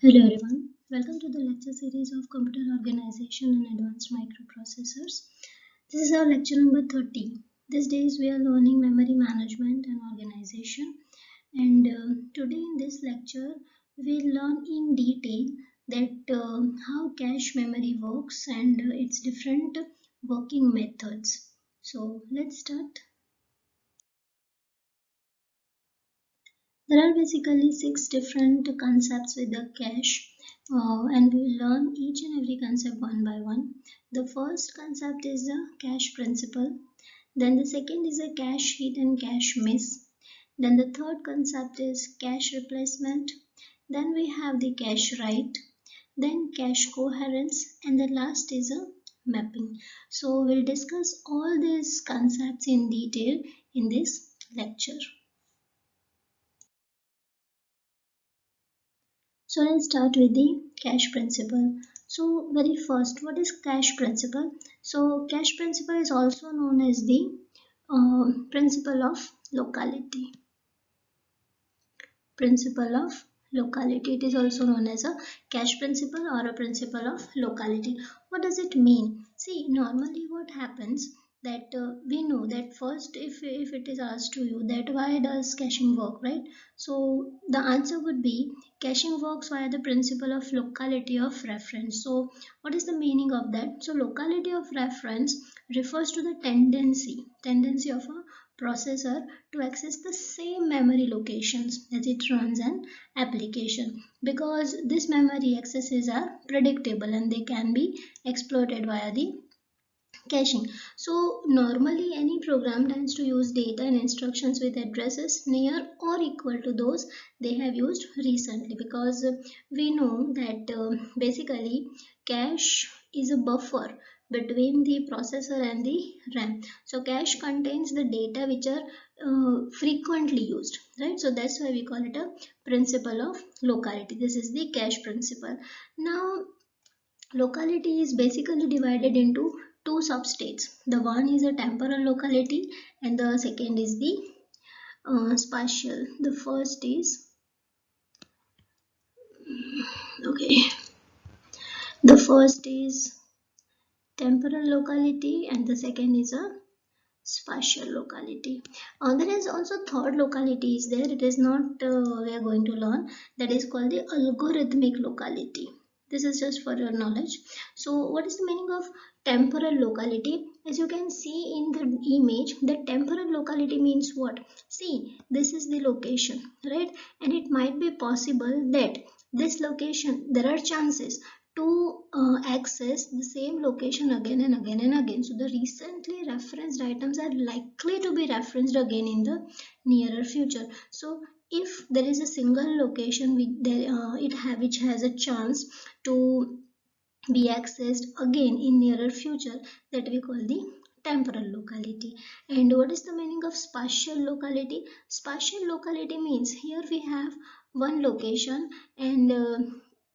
Hello everyone, welcome to the lecture series of Computer Organization and Advanced Microprocessors. This is our lecture number 30. These days we are learning memory management and organization, and today in this lecture we will learn in detail that how cache memory works and its different working methods. So let's start. There are basically 6 different concepts with the cache, and we will learn each and every concept one by one. The first concept is the cache principle. Then the second is a cache hit and cache miss. Then the third concept is cache replacement. Then we have the cache write. Then cache coherence, and the last is a mapping. So we'll discuss all these concepts in detail in this lecture. So let's start with the cache principle. So very first, what is cache principle? So cache principle is also known as the principle of locality. Principle of locality. It is also known as a cache principle or a principle of locality. What does it mean? See, normally what happens that we know that first if it is asked to you that why does caching work, right? So the answer would be caching works via the principle of locality of reference. So what is the meaning of that? So locality of reference refers to the tendency of a processor to access the same memory locations as it runs an application, because these memory accesses are predictable and they can be exploited via the caching. So normally any program tends to use data and instructions with addresses near or equal to those they have used recently, because we know that basically cache is a buffer between the processor and the RAM. So cache contains the data which are frequently used, right? So that's why we call it a principle of locality. This is the cache principle. Now locality is basically divided into two substates. The one is a temporal locality and the second is the spatial. The first is okay. The first is temporal locality and the second is a spatial locality. There is also third locality is there. It is not we are going to learn. That is called the algorithmic locality. This is just for your knowledge. So what is the meaning of temporal locality? As you can see in the image, the temporal locality means what? See, this is the location, right? And it might be possible that this location, there are chances to access the same location again and again and again. So the recently referenced items are likely to be referenced again in the nearer future. So if there is a single location which has a chance to be accessed again in nearer future, that we call the temporal locality. And what is the meaning of spatial locality? Spatial locality means here we have one location and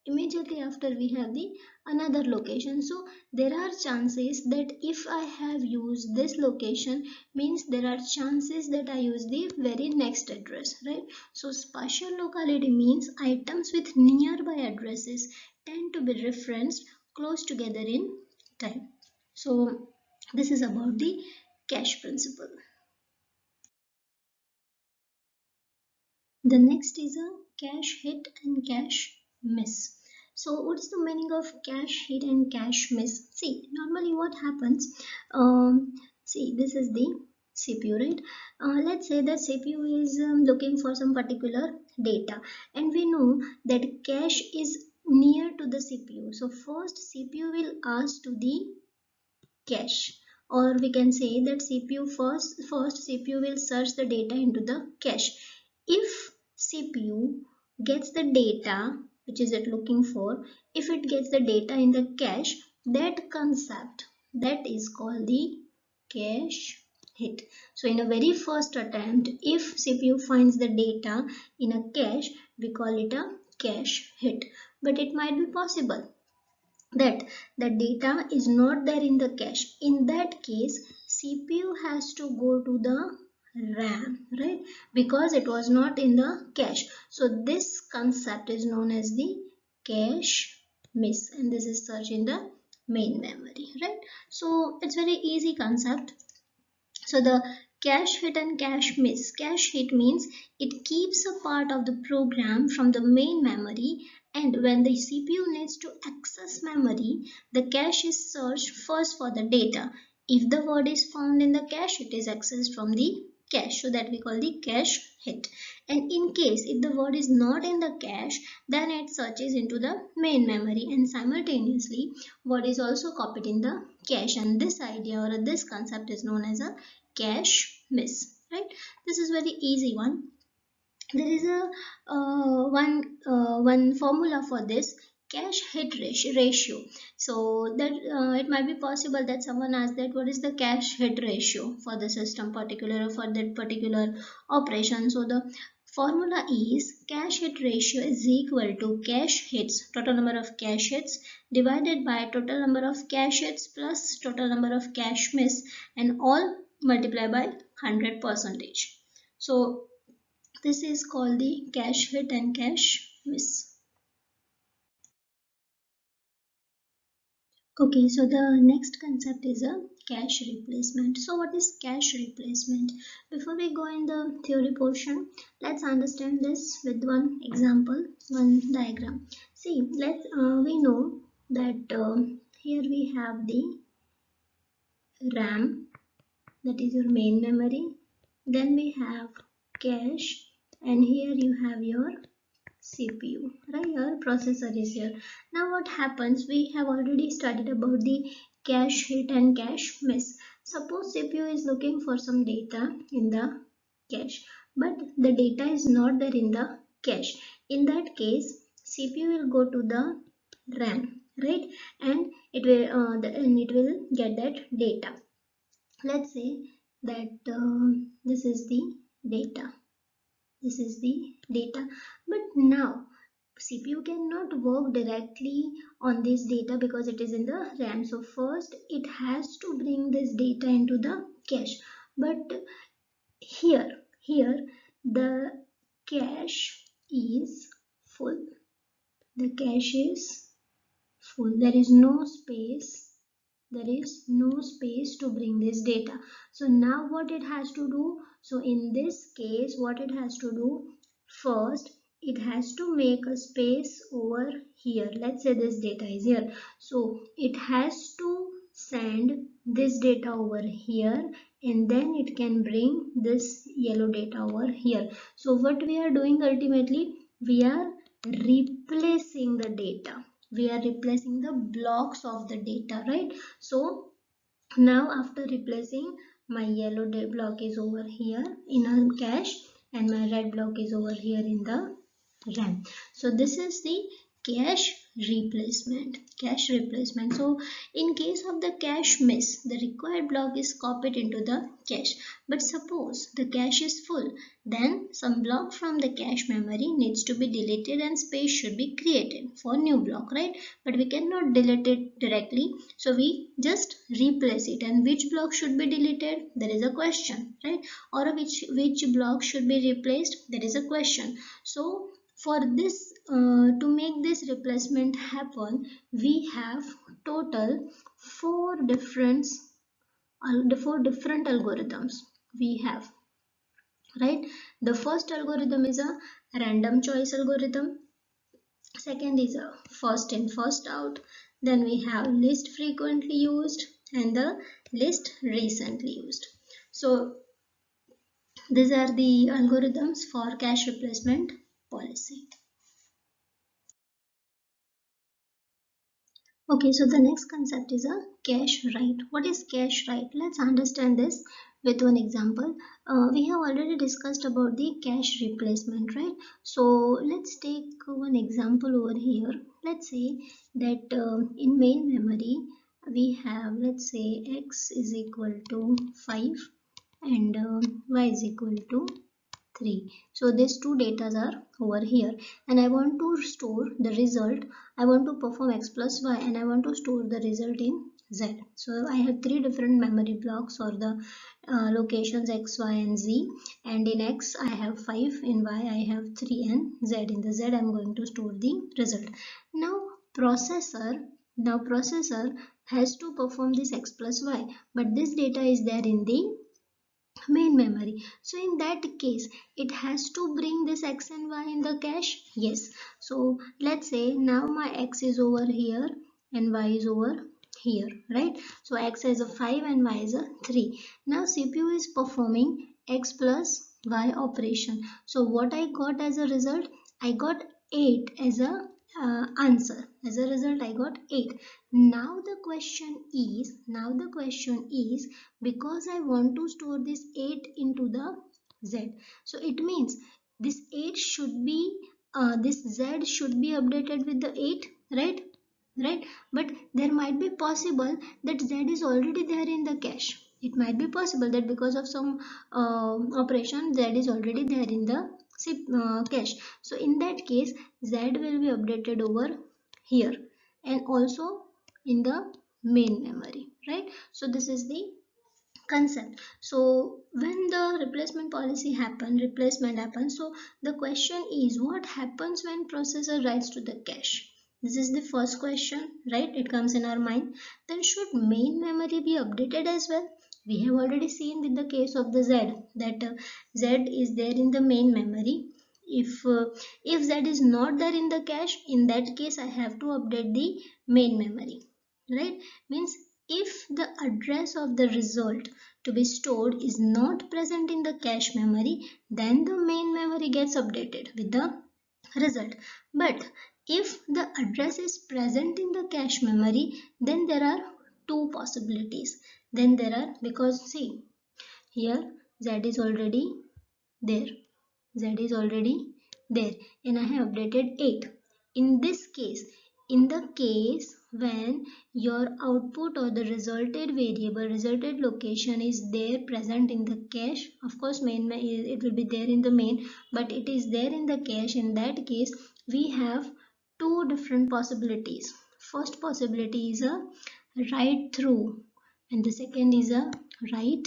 immediately after we have the another location. So there are chances that if I have used this location, means there are chances that I use the very next address, right? So spatial locality means items with nearby addresses tend to be referenced close together in time. So this is about the cache principle. The next is a cache hit and cache miss. So what is the meaning of cache hit and cache miss? See, normally what happens, see, this is the CPU, right? Let's say that CPU is looking for some particular data, and we know that cache is near to the CPU. So first CPU will ask to the cache, or we can say that first CPU will search the data into the cache. If CPU gets the data which is it looking for, if it gets the data in the cache, that concept, that is called the cache hit. So in a very first attempt, if CPU finds the data in a cache, we call it a cache hit. But it might be possible that the data is not there in the cache. In that case, CPU has to go to the RAM, right? Because it was not in the cache. So this concept is known as the cache miss, and this is search in the main memory, right? So it's very easy concept. So the cache hit and cache miss. Cache hit means it keeps a part of the program from the main memory, and when the CPU needs to access memory, the cache is searched first for the data. If the word is found in the cache, it is accessed from the cache, so that we call the cache hit. And in case if the word is not in the cache, then it searches into the main memory, and simultaneously word is also copied in the cache, and this idea or this concept is known as a cache miss, right? This is very easy one. There is a one formula for this cache hit ratio. So that it might be possible that someone asks that what is the cache hit ratio for the system particular, for that particular operation. So the formula is cache hit ratio is equal to cache hits, total number of cache hits, divided by total number of cache hits plus total number of cache miss, and all multiplied by 100%. So this is called the cache hit and cache miss. Okay, so the next concept is a cache replacement. So what is cache replacement? Before we go in the theory portion, let's understand this with one example, one diagram. See, we know that here we have the RAM, that is your main memory. Then we have cache, and here you have your CPU, right? Your processor is here. Now what happens, we have already studied about the cache hit and cache miss. Suppose CPU is looking for some data in the cache, but the data is not there in the cache. In that case, CPU will go to the RAM, right? And it will get that data. Let's say that this is the data. This is the data. But now CPU cannot work directly on this data because it is in the RAM. So first it has to bring this data into the cache. But here the cache is full. The cache is full. There is no space. There is no space to bring this data. So now what it has to do? So in this case, what it has to do? First, it has to make a space over here. Let's say this data is here. So it has to send this data over here, and then it can bring this yellow data over here. So what we are doing ultimately, we are replacing the data. We are replacing the blocks of the data, right? So now after replacing, my yellow block is over here in a cache, and my red block is over here in the RAM. So this is the cache replacement. So in case of the cache miss, the required block is copied into the cache. But suppose the cache is full, then some block from the cache memory needs to be deleted and space should be created for new block, right? But we cannot delete it directly, so we just replace it. And which block should be deleted? There is a question, right? Or which block should be replaced? There is a question. So for this, to make this replacement happen, we have total four different algorithms we have, right? The first algorithm is a random choice algorithm. Second is a first in first out. Then we have least frequently used and the least recently used. So these are the algorithms for cache replacement policy. Okay, so the next concept is a cache write. What is cache write? Let's understand this with one example. We have already discussed about the cache replacement, right? So let's take one example over here. Let's say that in main memory we have, let's say, x is equal to 5 and y is equal to 3. So these two datas are over here, and I want to store the result. I want to perform x plus y, and I want to store the result in z. So I have three different memory blocks, or the locations x, y and z, and in x I have 5, in y I have 3 and z. In the z I am going to store the result. Now processor has to perform this x plus y, but this data is there in the main memory. So in that case it has to bring this x and y in the cache. Yes, so let's say now my x is over here and y is over here, right? So x is a 5 and y is a 3. Now CPU is performing x plus y operation. So what I got as a result? I got 8 as a answer. As a result I got 8. Now the question is, because I want to store this 8 into the z, so it means this 8 should be this z should be updated with the 8, right? But there might be possible that z is already there in the cache. It might be possible that because of some operation z is already there in the cache. So in that case z will be updated over here and also in the main memory, right? So this is the concept. So when the replacement happens, so the question is, what happens when processor writes to the cache? This is the first question, right? It comes in our mind. Then should main memory be updated as well? We have already seen with the case of the z that z is there in the main memory. If z is not there in the cache, in that case I have to update the main memory, right? Means if the address of the result to be stored is not present in the cache memory, then the main memory gets updated with the result. But if the address is present in the cache memory, then there are two possibilities. Then there are, because see here z is already there, z is already there and I have updated 8. In this case, in the case when your output or the resulted location is there present in the cache, of course it will be there in the main, but it is there in the cache. In that case we have two different possibilities. First possibility is a write through and the second is a write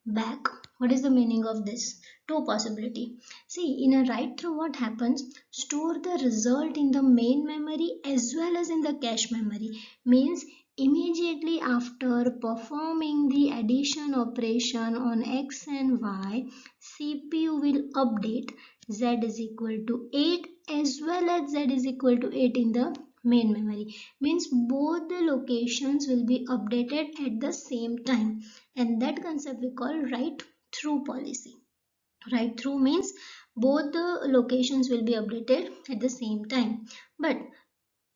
back. What is the meaning of this two possibility? See, in a write through, what happens? Store the result in the main memory as well as in the cache memory. Means immediately after performing the addition operation on x and y, CPU will update z is equal to 8 as well as z is equal to 8 in the main memory. Means both the locations will be updated at the same time, and that concept we call write through policy. Write through means both the locations will be updated at the same time. But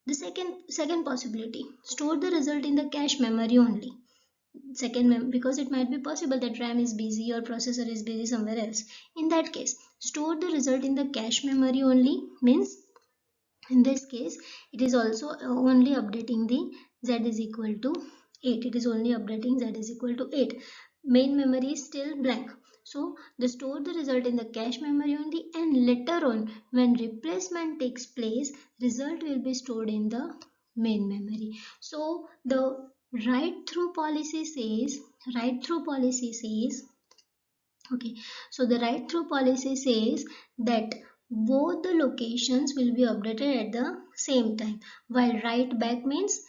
the second possibility, store the result in the cache memory only. Because it might be possible that RAM is busy or processor is busy somewhere else. In that case, store the result in the cache memory only. Means in this case it is also only updating the z is equal to 8. It is only updating z is equal to 8. Main memory is still blank, so they store the result in the cache memory only, and later on when replacement takes place, result will be stored in the main memory. So the write through policy says okay, so the write through policy says that both the locations will be updated at the same time, while write back means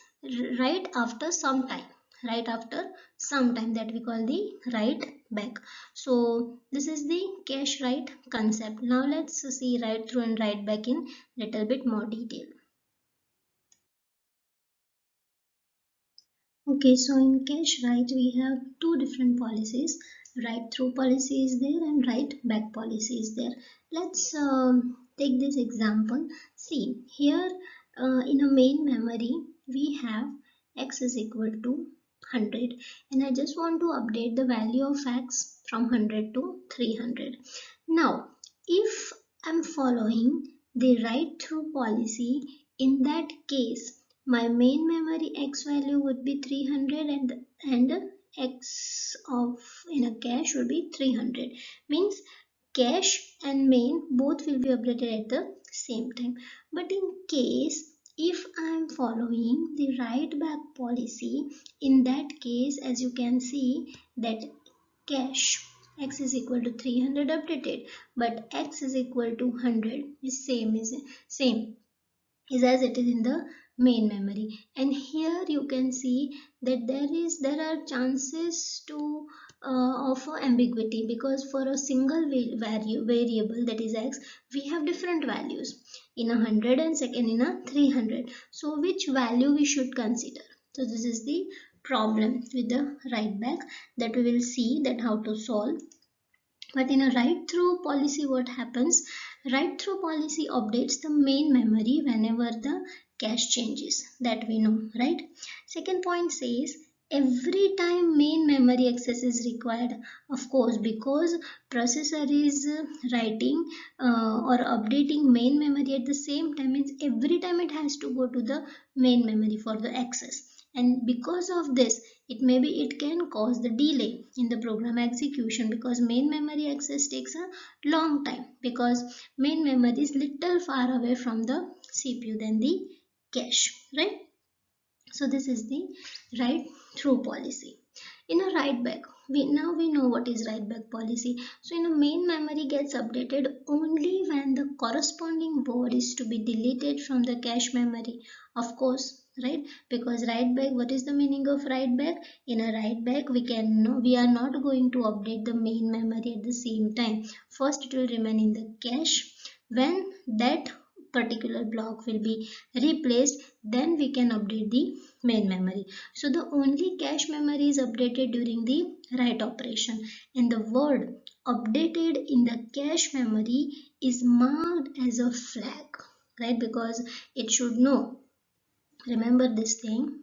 write after some time, that we call the write back. So this is the cache write concept. Now let's see write through and write back in little bit more detail. Okay, so in cache write we have two different policies. Write through policy is there and write back policy is there. Let's take this example. See here in a main memory we have x is equal to 100 and I just want to update the value of x from 100 to 300. Now if I'm following the write through policy, in that case my main memory x value would be 300 and x of in a cache would be 300. Means cache and main both will be updated at the same time. But in case if I am following the write back policy, in that case as you can see that cache. X is equal to 300 updated, but X is equal to 100 is same is as it is in the main memory. And here you can see that there are chances to of ambiguity, because for a single variable, that is X, we have different values in 100 and second in a 300. So which value we should consider? So this is the problem with the write back that we will see that how to solve. But in a write through policy, what happens? Write through policy updates the main memory whenever the cache changes, that we know, right? Second point says every time main memory access is required. Of course, because processor is writing or updating main memory at the same time, means every time it has to go to the main memory for the access. And because of this, it can cause the delay in the program execution, because main memory access takes a long time, because main memory is little far away from the CPU than the cache, right? So this is the write through policy. In a write back, we know what is write back policy. So in a main memory gets updated only when the corresponding word is to be deleted from the cache memory. Of course, right? Because write back, what is the meaning of write back? In a write back, we are not going to update the main memory at the same time. First, it will remain in the cache. When that particular block will be replaced, then we can update the main memory. So the only cache memory is updated during the write operation, and the word updated in the cache memory is marked as a flag, right? Because it should know. Remember this thing.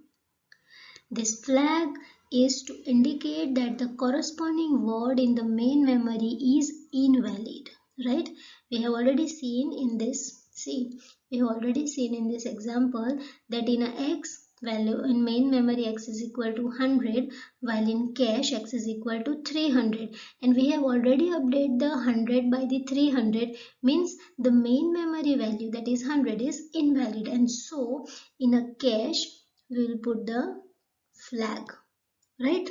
This flag is to indicate that the corresponding word in the main memory is invalid, right? We have already seen in this, we have already seen in this example that in a X value in main memory X is equal to 100, while in cache X is equal to 300, and we have already updated the 100 by the 300, means the main memory value, that is 100, is invalid, and so in a cache we will put the flag, right?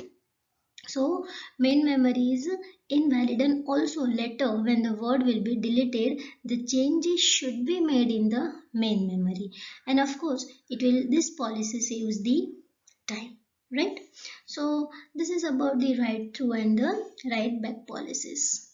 So main memory is invalid, and also later when the word will be deleted, the changes should be made in the main memory, and of course this policy saves the time, right? So this is about the write through and the write back policies.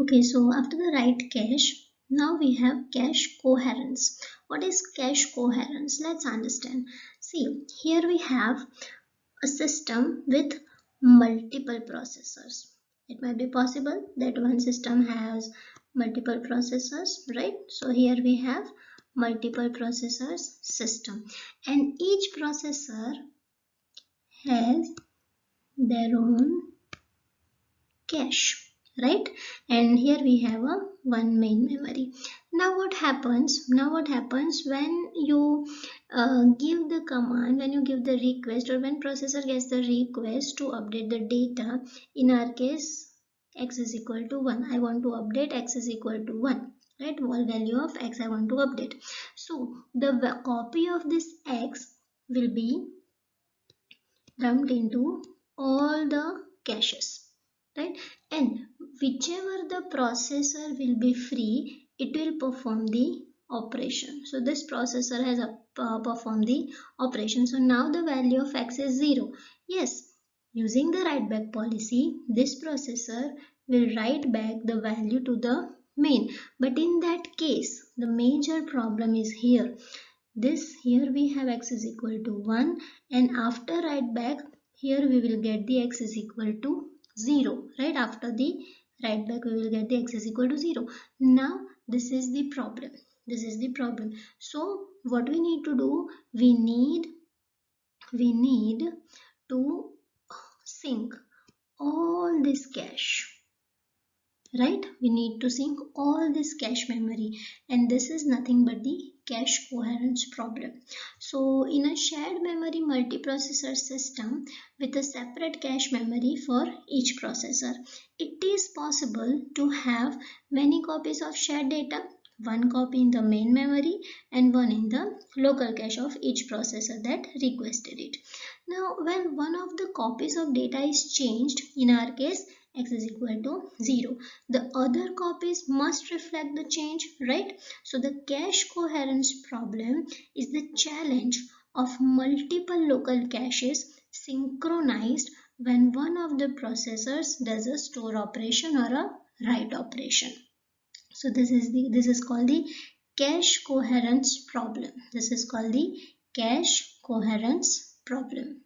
Okay, so after the write cache, now we have cache coherence. What is cache coherence? Let's understand. See, here we have a system with multiple processors. It might be possible that one system has multiple processors, right? So here we have multiple processors system, and each processor has their own cache, right? And here we have a one main memory. Now what happens when you give the command, when you give the request, or when processor gets the request to update the data? In our case, X is equal to 1. I want to update X is equal to 1, right? Wall value of X I want to update. So the copy of this X will be dumped into all the caches, right? And whichever the processor will be free, it will perform the operation. So this processor has performed the operation. So now the value of X is 0. Yes, using the write back policy, this processor will write back the value to the main. But in that case, the major problem is here. Here we have X is equal to 1, and after write back, here we will get the X is equal to 0, right? After the write back, we will get the X is equal to 0. Now this is the problem. So what we need to do, we need to sync all this cache, right? We need to sync all this cache memory, and this is nothing but the cache coherence problem. So in a shared memory multiprocessor system with a separate cache memory for each processor, it is possible to have many copies of shared data. one copy in the main memory and one in the local cache of each processor that requested it. Now, when one of the copies of data is changed, in our case x is equal to 0, the other copies must reflect the change, right? So the cache coherence problem is the challenge of multiple local caches synchronized when one of the processors does a store operation or a write operation. So this is called the cache coherence problem. This is called the cache coherence problem.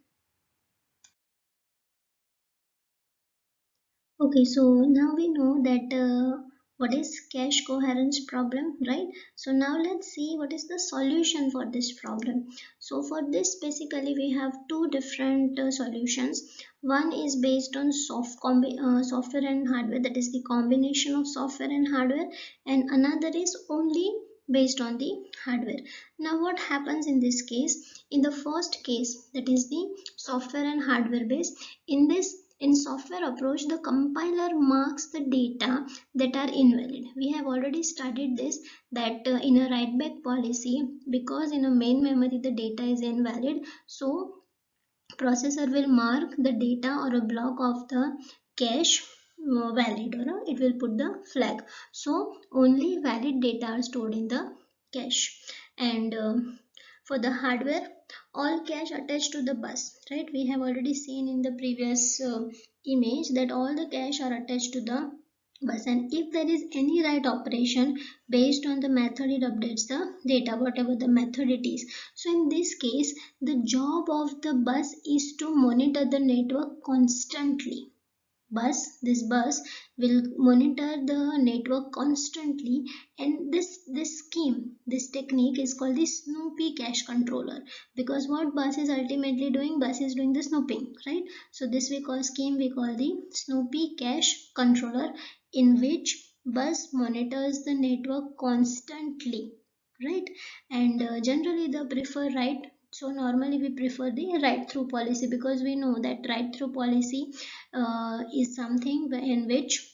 Okay, so now we know that what is cache coherence problem, right? So now let's see what is the solution for this problem. So for this, basically we have two different solutions. One is based on software and hardware, that is the combination of software and hardware, and another is only based on the hardware. Now what happens in this case? In the first case, that is the software and hardware base, in software approach, the compiler marks the data that are invalid. We have already studied this, that in a write back policy, because in a main memory the data is invalid, so processor will mark the data or a block of the cache valid, or it will put the flag. So only valid data are stored in the cache. And for the hardware, all cache attached to the bus, right? We have already seen in the previous image that all the cache are attached to the bus, and if there is any write operation based on the method, it updates the data, whatever the method it is. So in this case, the job of the bus is to monitor the network constantly. This bus will monitor the network constantly, and this technique is called the Snoopy cache controller, because what bus is ultimately doing, bus is doing the snooping, right? So this we call the Snoopy cache controller, in which bus monitors the network constantly, right? And generally the prefer write, so normally we prefer the write through policy, because we know that write through policy is something in which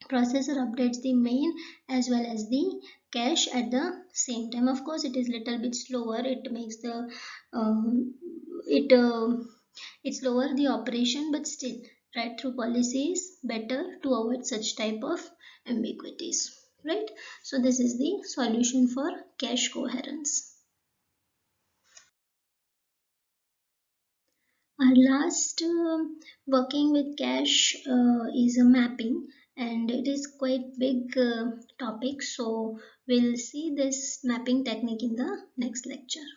processor updates the main as well as the cache at the same time. Of course, it is little bit slower. It makes the it it slower the operation, but still write through policy is better to avoid such type of ambiguities, right? So this is the solution for cache coherence. Our last working with cache is a mapping, and it is quite big topic, so we'll see this mapping technique in the next lecture.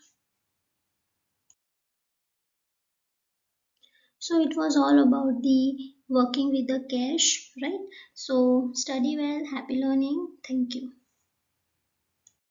So it was all about the working with the cache, right? So study well, happy learning, thank you.